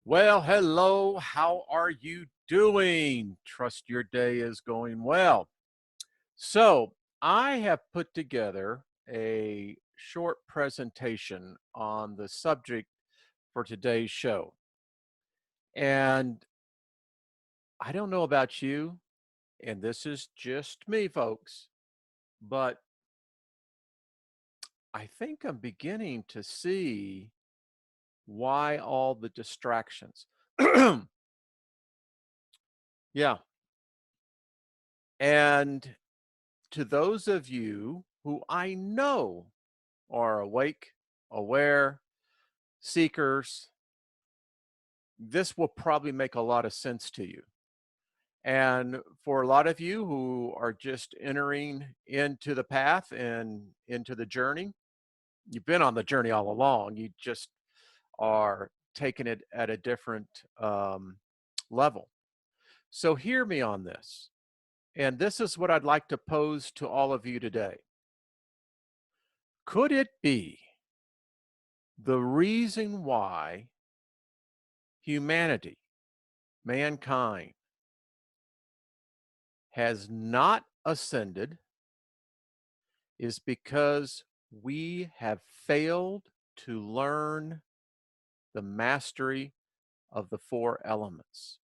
Well, hello. How are you doing? Trust your day is going well. So, I have put together a short presentation on the subject for today's show. And I don't know about you, and this is just me, folks, but I think I'm beginning to see why all the distractions. Yeah. And to those of you who I know are awake, aware, seekers, this will probably make a lot of sense to you. And for a lot of you who are just entering into the path and into the journey, you've been on the journey all along. You just are taking it at a different level. So, hear me on this. And this is what I'd like to pose to all of you today. Could it be the reason why humanity, mankind, has not ascended is because we have failed to learn the mastery of the four elements?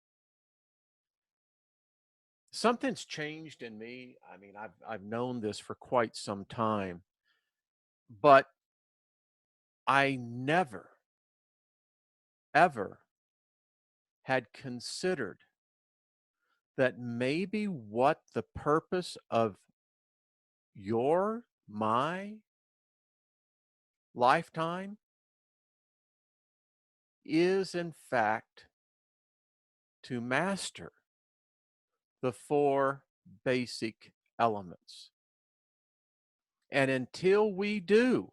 Something's changed in me. I mean, I've known this for quite some time, but I never, ever had considered that maybe what the purpose of my lifetime is, in fact, to master the four basic elements. And until we do,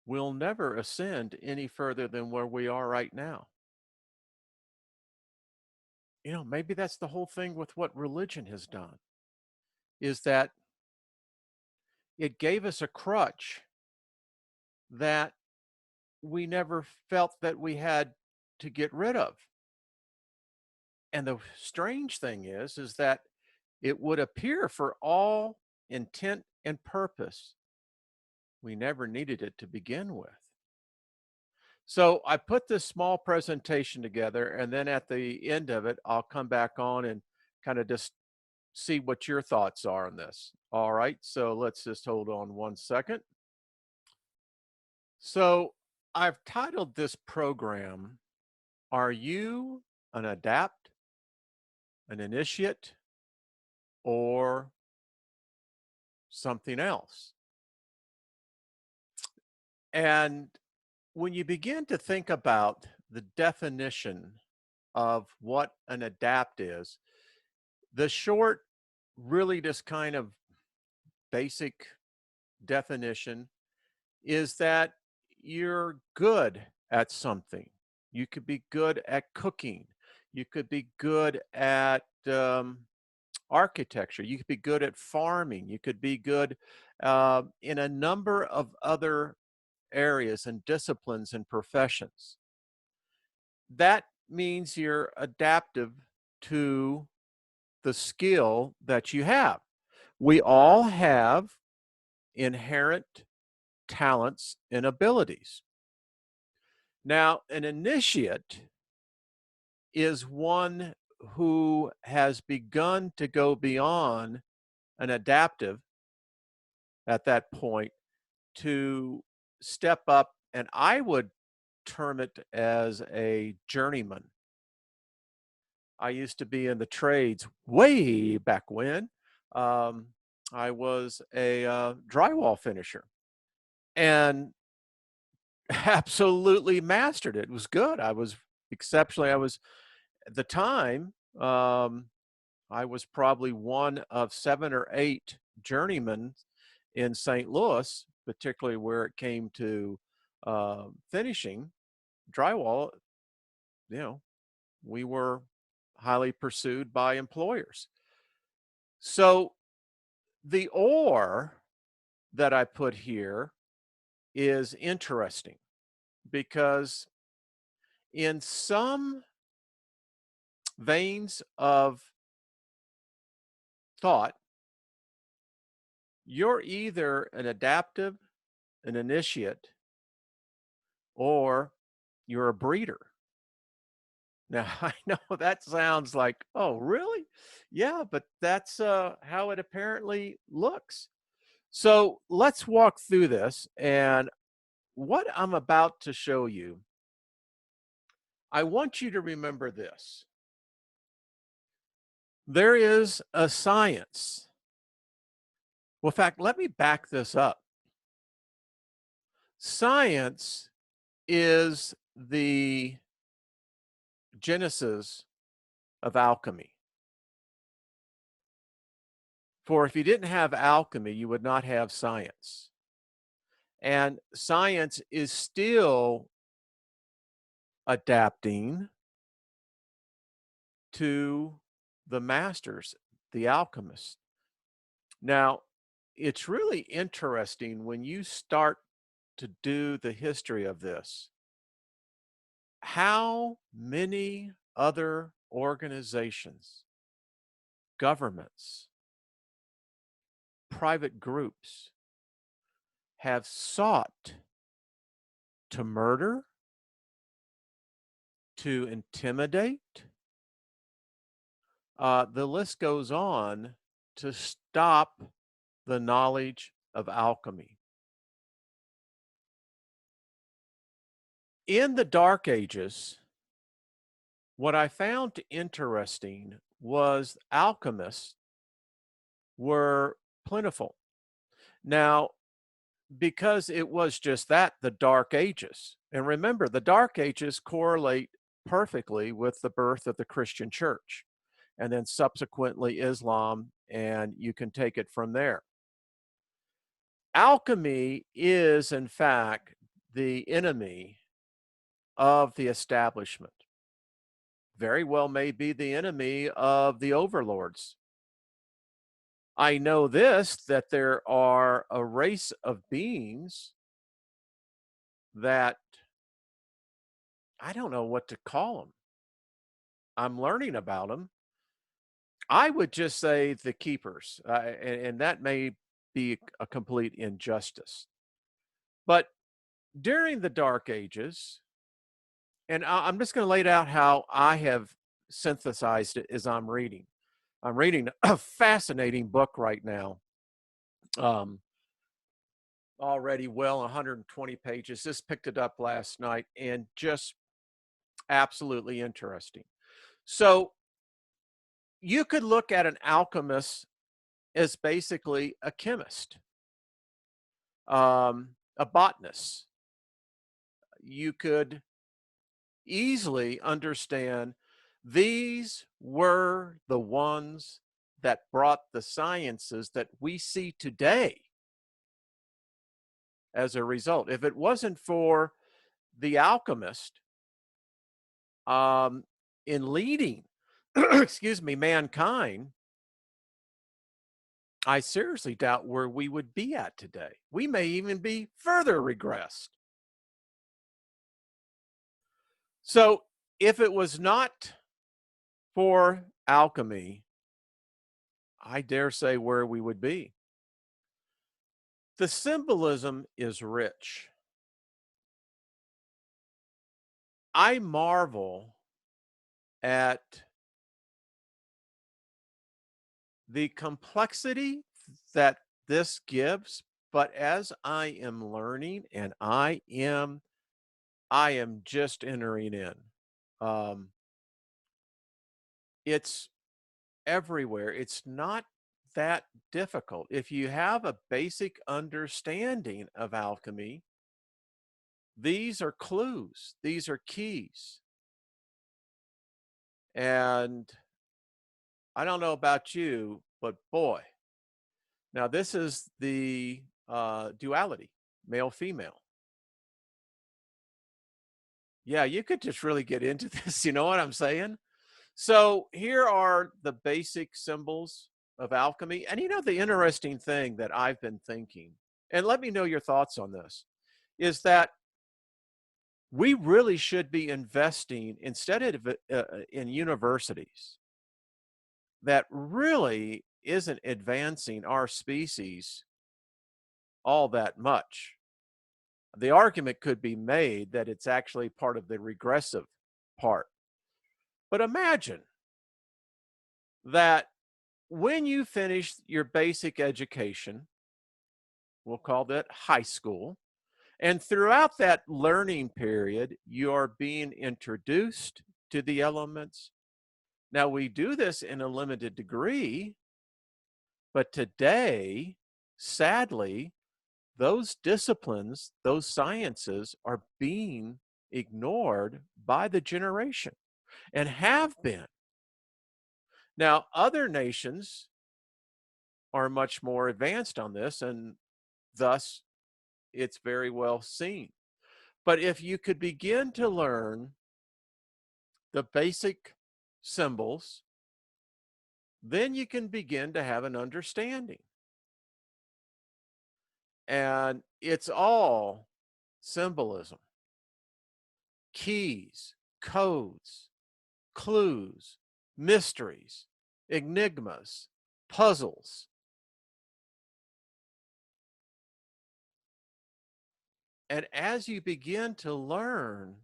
we'll never ascend any further than where we are right now. Maybe that's the whole thing with what religion has done, is that it gave us a crutch that we never felt that we had to get rid of. And the strange thing is that it would appear for all intent and purpose, we never needed it to begin with. So I put this small presentation together, and then at the end of it, I'll come back on and kind of just see what your thoughts are on this. All right, so let's just hold on one second. So I've titled this program, Are You an Adept, an Initiate, or something else? And when you begin to think about the definition of what an adapt is, the short, really just kind of basic definition is that you're good at something. You could be good at cooking. You could be good at architecture. You could be good at farming. You could be good in a number of other areas and disciplines and professions. That means you're adaptive to the skill that you have. We all have inherent talents and abilities. Now, an initiate is one who has begun to go beyond an adaptive at that point to step up, and I would term it as a journeyman. I used to be in the trades way back when. Um, I was a drywall finisher and absolutely mastered it. It was good. I was exceptionally, I was at the time, I was probably one of 7 or 8 journeymen in St. Louis, particularly where it came to finishing drywall. You know, we were highly pursued by employers. So the or that I put here is interesting because in some veins of thought, you're either an adaptive, an initiate, or you're a breeder. Now, I know that sounds like, oh, really? Yeah, but that's how it apparently looks. So let's walk through this. And what I'm about to show you, I want you to remember this. There is a science. Well, in fact, let me back this up. Science is the genesis of alchemy. For if you didn't have alchemy, you would not have science. And science is still adapting to the masters, the alchemists. Now, it's really interesting when you start to do the history of this, how many other organizations, governments, private groups have sought to murder, to intimidate. The list goes on to stop the knowledge of alchemy. In the Dark Ages, what I found interesting was alchemists were plentiful. Now, because it was just that, the Dark Ages. And remember, the Dark Ages correlate perfectly with the birth of the Christian church, and then subsequently Islam, and you can take it from there. Alchemy is, in fact, the enemy of the establishment. Very well may be the enemy of the overlords. I know this, that there are a race of beings that I don't know what to call them. I'm learning about them. I would just say the keepers, and that may be a complete injustice. But during the Dark Ages, and I'm just going to lay it out how I have synthesized it as I'm reading. I'm reading a fascinating book right now. Um, Already well 120 pages. This picked it up last night and just absolutely interesting. So you could look at an alchemist as basically a chemist, a botanist. You could easily understand these were the ones that brought the sciences that we see today as a result. If it wasn't for the alchemist um, in leading, excuse me, mankind, I seriously doubt where we would be at today. We may even be further regressed. So if it was not for alchemy, I dare say where we would be. The symbolism is rich. I marvel at the complexity that this gives, but as I am learning and I am just entering in. Um, it's everywhere. It's not that difficult. If you have a basic understanding of alchemy, these are clues, these are keys. And I don't know about you, but boy, now this is the duality, male, female. Yeah, you could just really get into this. You know what I'm saying? So here are the basic symbols of alchemy. And you know, the interesting thing that I've been thinking, and let me know your thoughts on this, is that We really should be investing instead of in universities that really isn't advancing our species all that much. The argument could be made that it's actually part of the regressive part. But imagine that when you finish your basic education, we'll call that high school, and throughout that learning period, you are being introduced to the elements. Now, we do this in a limited degree, but today, sadly, those disciplines, those sciences are being ignored by the generation and have been. Now, other nations are much more advanced on this, and thus it's very well seen. But if you could begin to learn the basic symbols, then you can begin to have an understanding. And it's all symbolism, keys, codes, clues, mysteries, enigmas, puzzles. And as you begin to learn,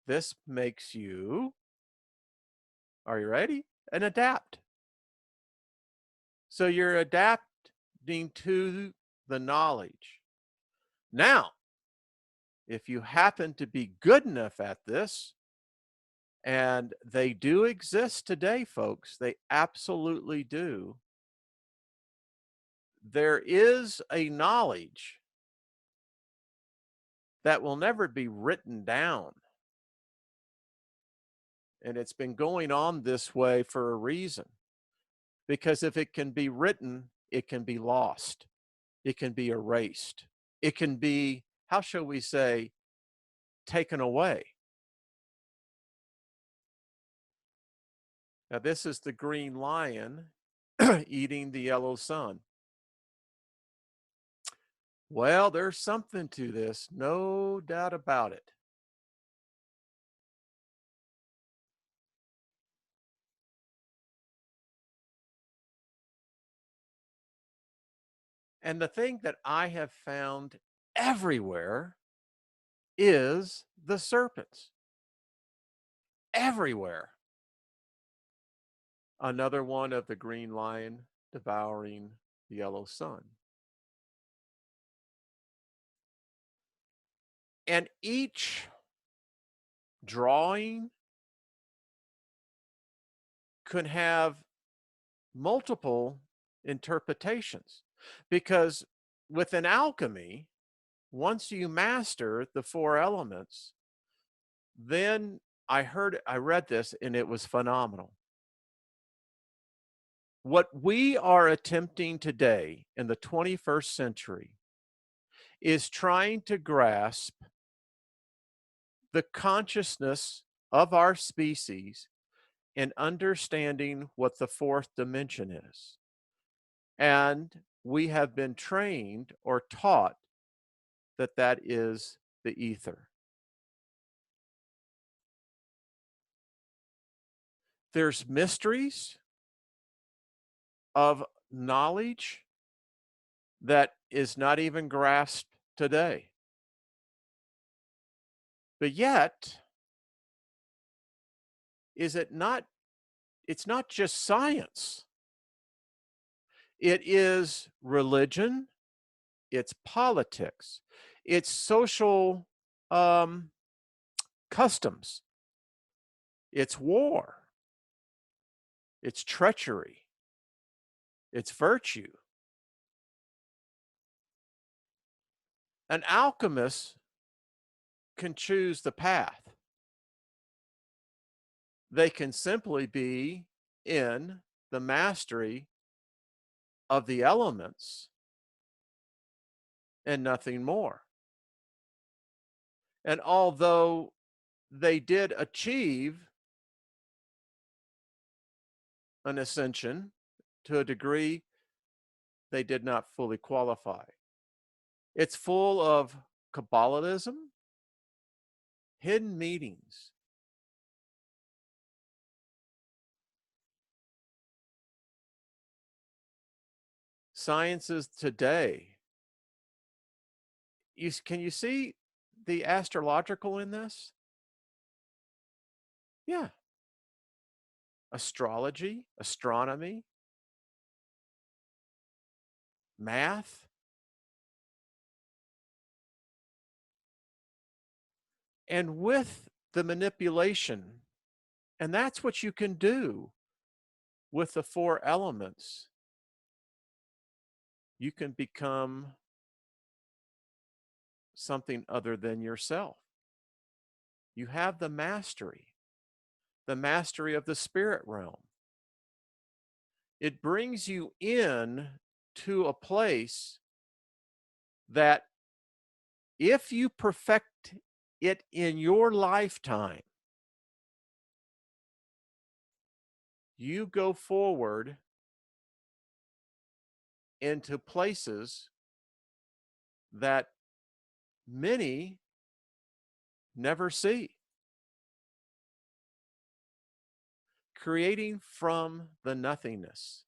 this makes you, are you ready? An adapt. So you're adapting to the knowledge. Now, if you happen to be good enough at this, and they do exist today, folks, they absolutely do. There is a knowledge that will never be written down. And it's been going on this way for a reason. Because if it can be written, it can be lost. It can be erased. It can be, how shall we say, taken away. Now, this is the green lion eating the yellow sun. Well, there's something to this, no doubt about it. And the thing that I have found everywhere is the serpents. Everywhere. Another one of the green lion devouring the yellow sun. And each drawing could have multiple interpretations because with an alchemy, once you master the four elements, then I read this and it was phenomenal. What we are attempting today in the 21st century is trying to grasp the consciousness of our species and understanding what the fourth dimension is. And we have been trained or taught that that is the ether. There's mysteries of knowledge that is not even grasped today. But yet, is it not, it's not just science. It is religion, it's politics, it's social um, customs, it's war, it's treachery, it's virtue. An alchemist can choose the path. They can simply be in the mastery of the elements and nothing more. And although they did achieve an ascension to a degree, they did not fully qualify. It's full of Kabbalism, hidden meetings. Sciences today. Can you see the astrological in this? Yeah. Astrology, astronomy, math, and with the manipulation, and that's what you can do with the four elements. You can become something other than yourself. You have the mastery of the spirit realm. It brings you in to a place that if you perfect it in your lifetime, you go forward into places that many never see. Creating from the nothingness.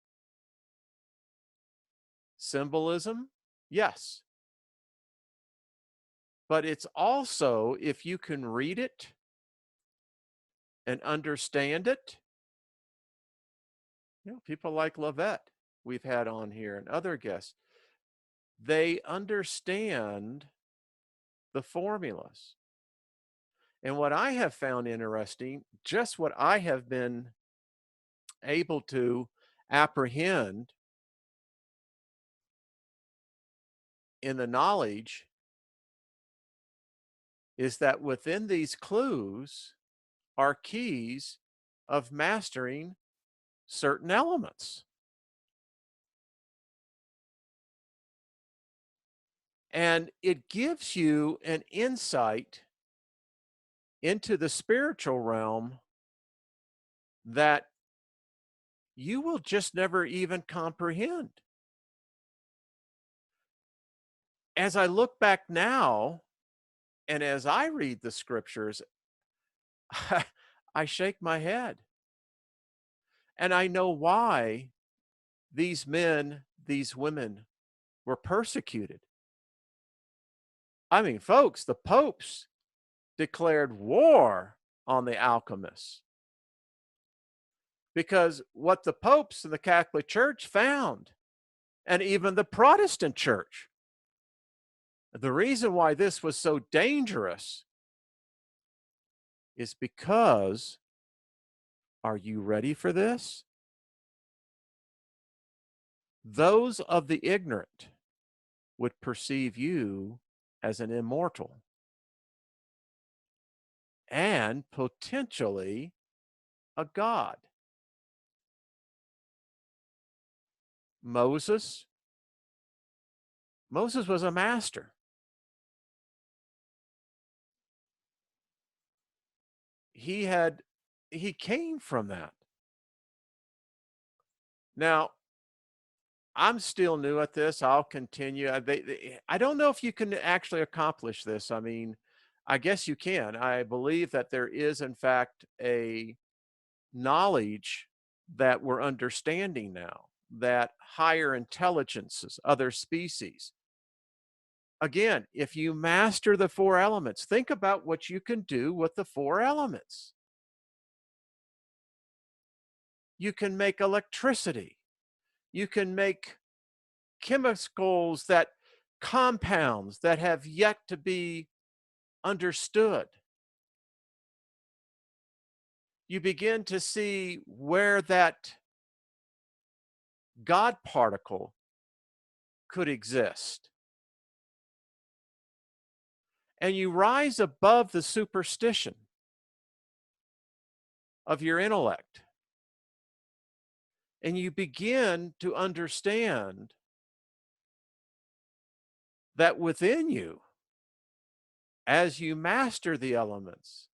Symbolism, yes. But it's also, if you can read it and understand it, people like Lavette we've had on here and other guests, they understand the formulas. And what I have found interesting, just what I have been able to apprehend in the knowledge, is that within these clues are keys of mastering certain elements. And it gives you an insight into the spiritual realm that you will just never even comprehend. As I look back now, and as I read the scriptures, I shake my head. And I know why these men, these women were persecuted. I mean, folks, the popes declared war on the alchemists because what the popes and the Catholic Church found, and even the Protestant Church, the reason why this was so dangerous is because, are you ready for this? Those of the ignorant would perceive you as an immortal and potentially a god. Moses was a master. He came from that. Now, I'm still new at this. I'll continue. I don't know if you can actually accomplish this. I mean, I guess you can. I believe that there is, in fact, a knowledge that we're understanding now, that higher intelligences, other species. Again, if you master the four elements, think about what you can do with the four elements. You can make electricity. You can make chemicals, that compounds that have yet to be understood. You begin to see where that God particle could exist. And you rise above the superstition of your intellect. And you begin to understand that within you, as you master the elements,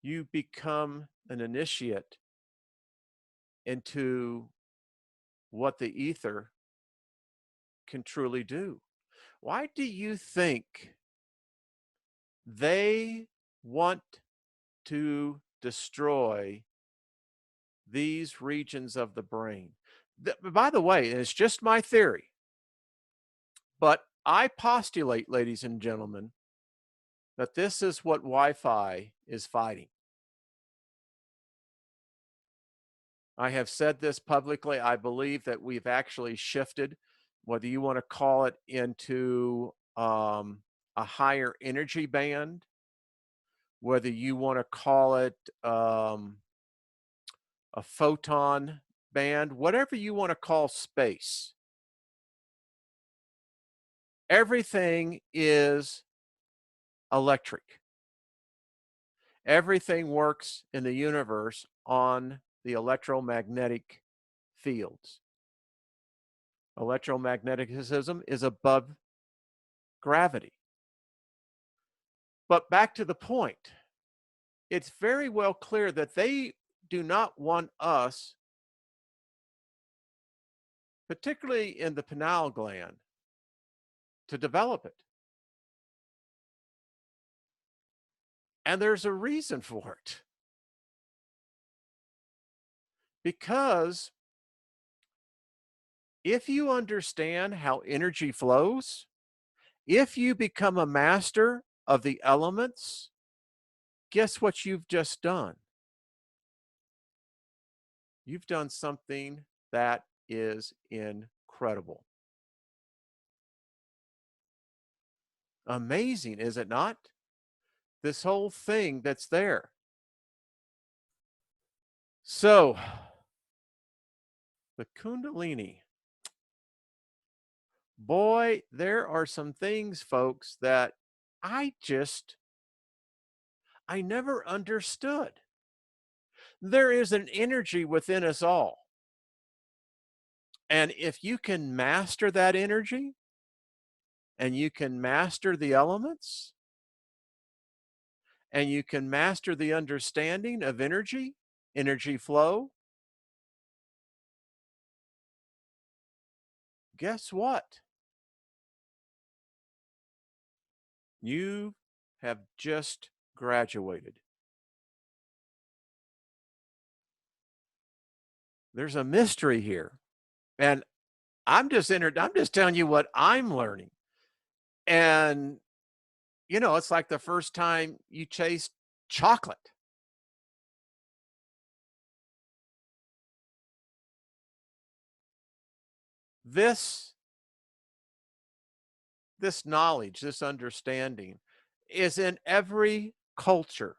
you become an initiate into what the ether can truly do. Why do you think They want to destroy these regions of the brain. By the way, it's just my theory, but I postulate, ladies and gentlemen, that this is what Wi-Fi is fighting. I have said this publicly. I believe that we've actually shifted, whether you want to call it into a higher energy band, whether you want to call it a photon band, whatever you want to call space. Everything is electric. Everything works in the universe on the electromagnetic fields. Electromagnetism is above gravity. But back to the point, it's very well clear that they do not want us, particularly in the pineal gland, to develop it. And there's a reason for it. Because if you understand how energy flows, if you become a master of the elements, guess what you've just done? You've done something that is incredible. Amazing, is it not? This whole thing that's there. So, the Kundalini. Boy, there are some things, folks, that I never understood. There is an energy within us all. And if you can master that energy and you can master the elements and you can master the understanding of energy, energy flow, guess what? You have just graduated. There's a mystery here. And I'm just telling you what I'm learning. And it's like the first time you taste chocolate. This knowledge, this understanding is in every culture.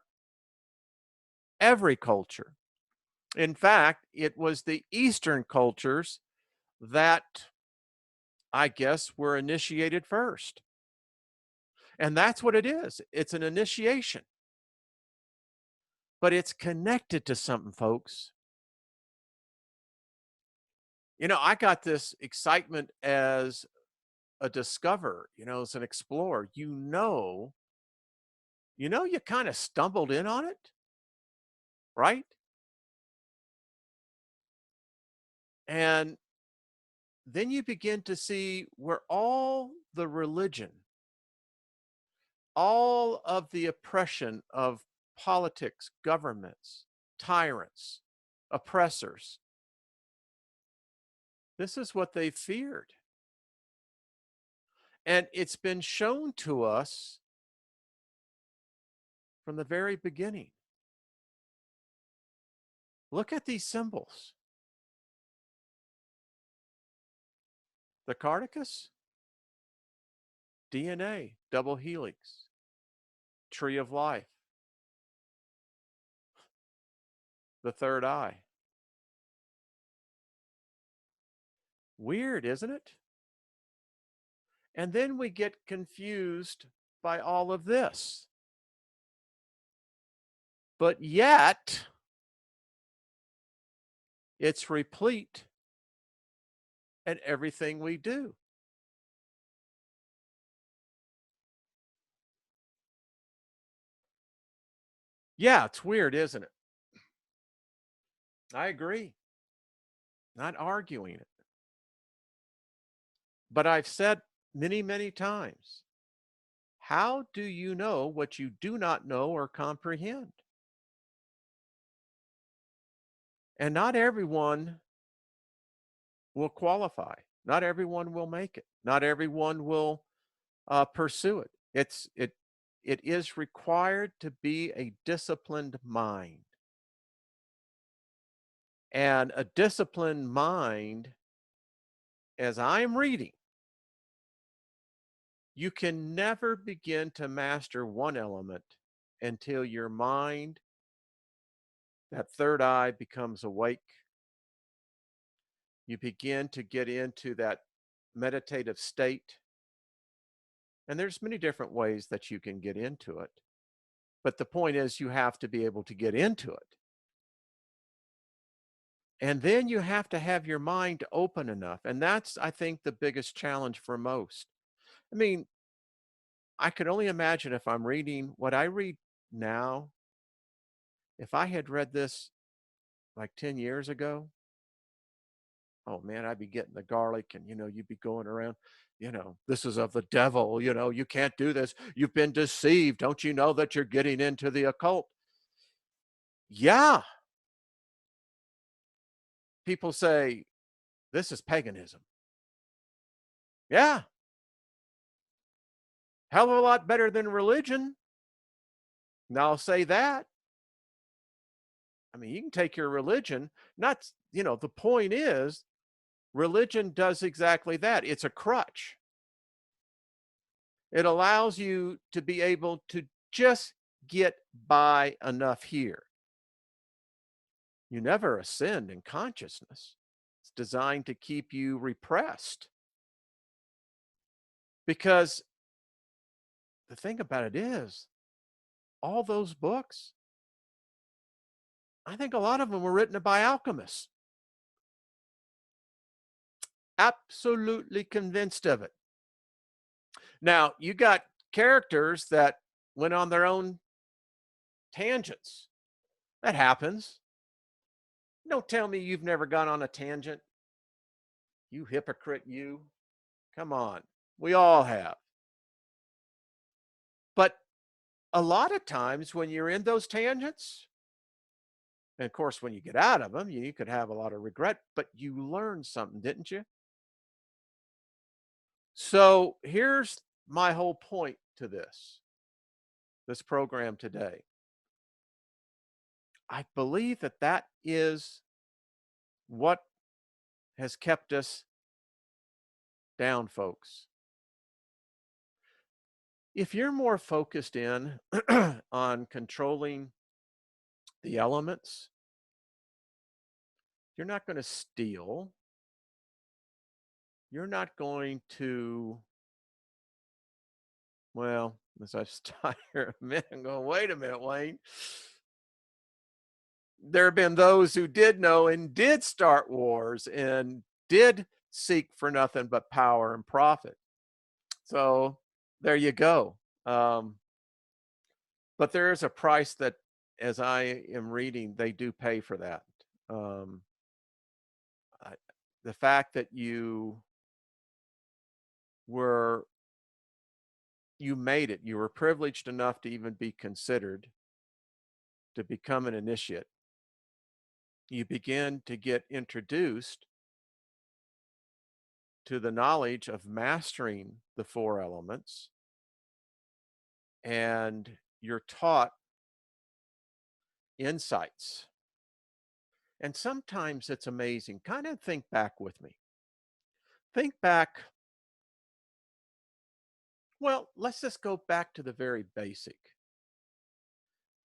Every culture. In fact, it was the Eastern cultures that I guess were initiated first. And that's what it is. It's an initiation. But it's connected to something, folks. I got this excitement as a discoverer, as an explorer. You kind of stumbled in on it, right? And then you begin to see where all the religion, all of the oppression of politics, governments, tyrants, oppressors, this is what they feared. And it's been shown to us from the very beginning. Look at these symbols. The Cardicus, DNA, double helix, tree of life, the third eye. Weird, isn't it? And then we get confused by all of this. But yet, it's replete in everything we do. Yeah, it's weird, isn't it? I agree. Not arguing it. But I've said many, many times, How do you know what you do not know or comprehend? And not everyone will qualify. Not everyone will make it. Not everyone will pursue it. It is required to be a disciplined mind. And a disciplined mind, as I'm reading, you can never begin to master one element until your mind, that third eye, becomes awake. You begin to get into that meditative state. And there's many different ways that you can get into it. But the point is, you have to be able to get into it. And then you have to have your mind open enough. And that's, I think, the biggest challenge for most. I mean, I could only imagine if I'm reading what I read now, if I had read this like 10 years ago, oh man, I'd be getting the garlic and, you'd be going around, this is of the devil, you can't do this. You've been deceived. Don't you know that you're getting into the occult? Yeah. People say, this is paganism. Yeah. Hell of a lot better than religion. Now I'll say that. I mean, you can take your religion, not, the point is, religion does exactly that. It's a crutch. It allows you to be able to just get by enough here. You never ascend in consciousness. It's designed to keep you repressed. Because the thing about it is, all those books, I think a lot of them were written by alchemists. Absolutely convinced of it. Now, you got characters that went on their own tangents. That happens. Don't tell me you've never gone on a tangent. You hypocrite, you. Come on. We all have. But a lot of times when you're in those tangents, and of course, when you get out of them, you could have a lot of regret, but you learned something, didn't you? So here's my whole point to this program today. I believe that that is what has kept us down, folks. If you're more focused in on controlling the elements, you're not going to steal. You're not going to, well, as I start here a minute and go, wait a minute, Wayne. There have been those who did know and did start wars and did seek for nothing but power and profit. So there you go. But there is a price that, as I am reading, they do pay for that. Um, I, the fact that were you made it, you were privileged enough to even be considered to become an initiate. You begin to get introduced to the knowledge of mastering the four elements, and you're taught insights. And sometimes it's amazing. Kind of think back with me. Think back. Well, let's just go back to the very basic.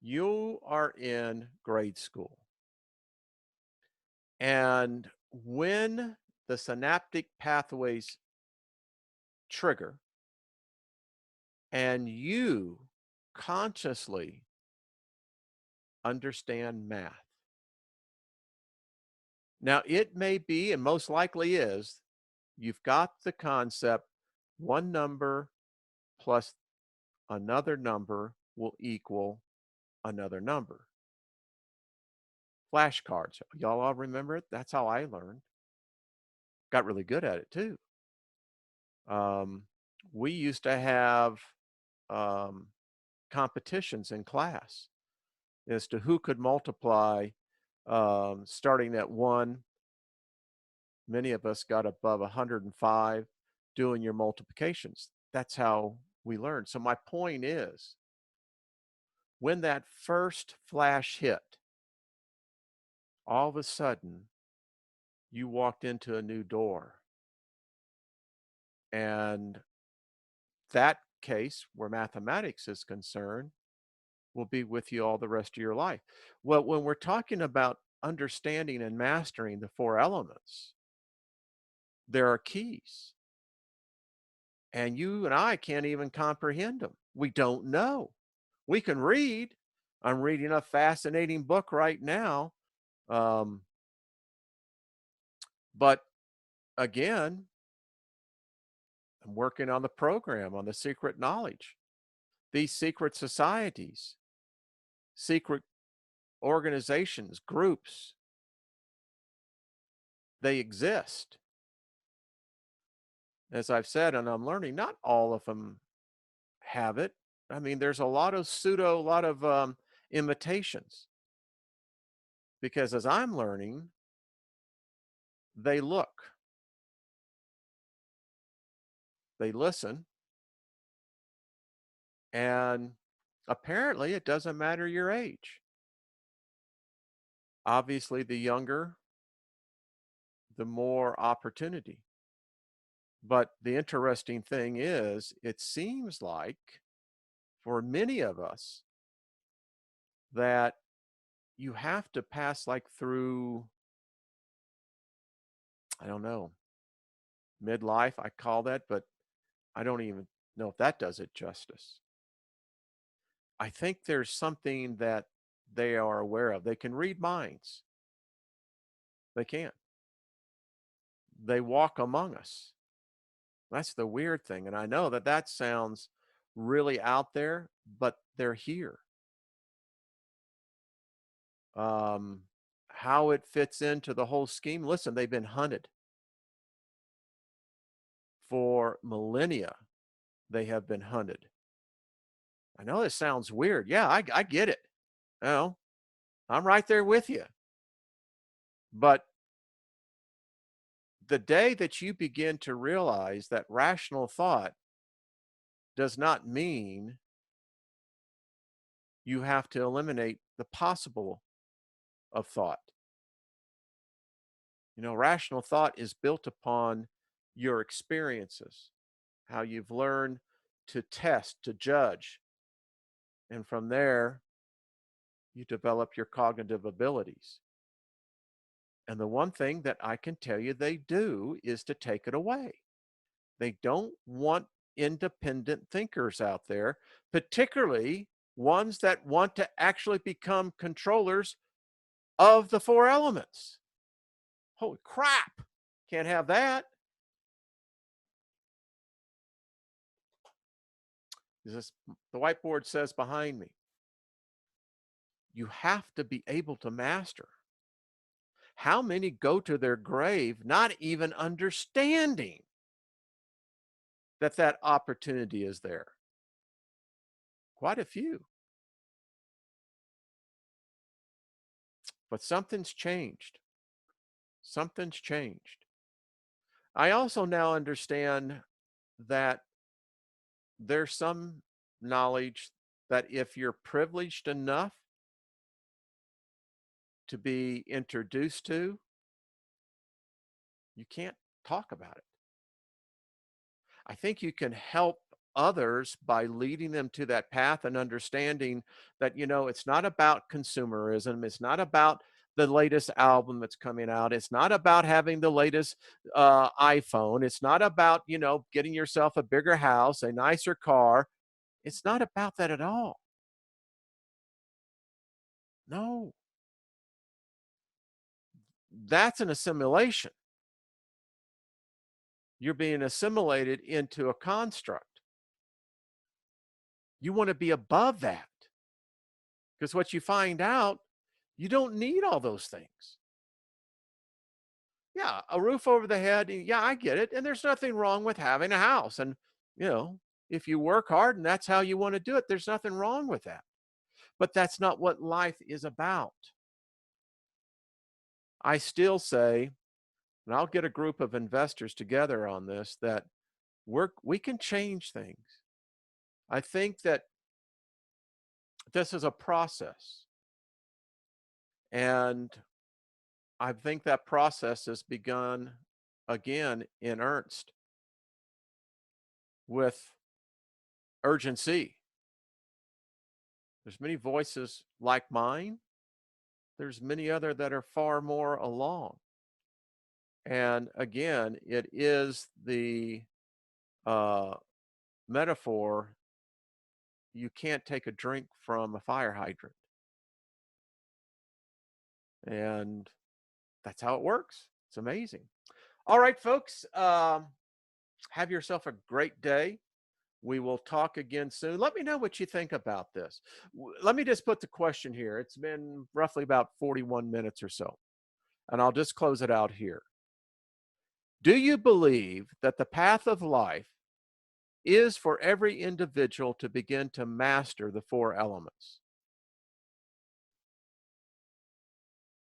You are in grade school. And when the synaptic pathways trigger and you consciously understand math. Now, it may be, and most likely is, you've got the concept one number plus another number will equal another number. Flashcards. Y'all all remember it? That's how I learned. Got really good at it too. Um, we used to have um, competitions in class as to who could multiply, starting at 1. Many of us got above 105 doing your multiplications. That's how we learn. So my point is, when that first flash hit, all of a sudden you walked into a new door. And that case, where mathematics is concerned, will be with you all the rest of your life. Well, when we're talking about understanding and mastering the four elements, there are keys, and you and I can't even comprehend them. We don't know. We can read. I'm reading a fascinating book right now. Um, but again, I'm working on the program on the secret knowledge. These secret societies, secret organizations, groups, they exist. As I've said, and I'm learning, not all of them have it. I mean, there's a lot of pseudo, a lot of imitations, because as I'm learning, they look, they listen, and apparently it doesn't matter your age. Obviously, the younger, the more opportunity. But the interesting thing is, it seems like for many of us that you have to pass like through, I don't know, midlife, I call that, but I don't even know if that does it justice. I think there's something that they are aware of. They can read minds. They can. They walk among us. That's the weird thing. And I know that that sounds really out there, but they're here. Um, how it fits into the whole scheme. Listen, they've been hunted for millennia. They have been hunted. I know this sounds weird. Yeah, I get it. You know, I'm right there with you. But the day that you begin to realize that rational thought does not mean you have to eliminate the possible of thought. You know, rational thought is built upon your experiences, how you've learned to test, to judge. And from there, you develop your cognitive abilities. And the one thing that I can tell you they do is to take it away. They don't want independent thinkers out there, particularly ones that want to actually become controllers of the four elements. Holy crap! Can't have that. This, the whiteboard says behind me, you have to be able to master. How many go to their grave not even understanding that that opportunity is there? Quite a few. But something's changed. Something's changed. I also now understand that there's some knowledge that if you're privileged enough to be introduced to, you can't talk about it. I think you can help others by leading them to that path and understanding that, you know, it's not about consumerism. It's not about the latest album that's coming out. It's not about having the latest iPhone. It's not about, you know, getting yourself a bigger house, a nicer car. It's not about that at all. No, that's an assimilation. You're being assimilated into a construct. You want to be above that, because what you find out, you don't need all those things. Yeah, a roof over the head. Yeah, I get it. And there's nothing wrong with having a house. And, you know, If you work hard and that's how you want to do it, there's nothing wrong with that. But that's not what life is about. I still say, and I'll get a group of investors together on this, that we can change things. I think that this is a process. And I think that process has begun again in earnest with urgency. There's many voices like mine. There's many other that are far more along. And again, it is the uh, metaphor, you can't take a drink from a fire hydrant. And that's how it works. It's amazing. All right, folks, have yourself a great day. We will talk again soon. Let me know what you think about this. Let me just put the question here. It's been roughly about 41 minutes or so, and I'll just close it out here. Do you believe that the path of life is for every individual to begin to master the four elements?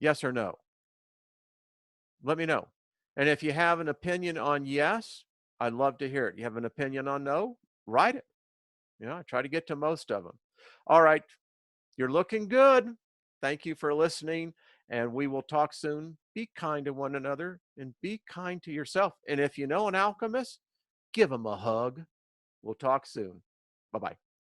Yes or no? Let me know. And if you have an opinion on yes, I'd love to hear it. You have an opinion on no, write it. I try to get to most of them. All right. You're looking good. Thank you for listening, and we will talk soon. Be kind to one another and be kind to yourself. And if you know an alchemist, give them a hug. We'll talk soon. Bye bye.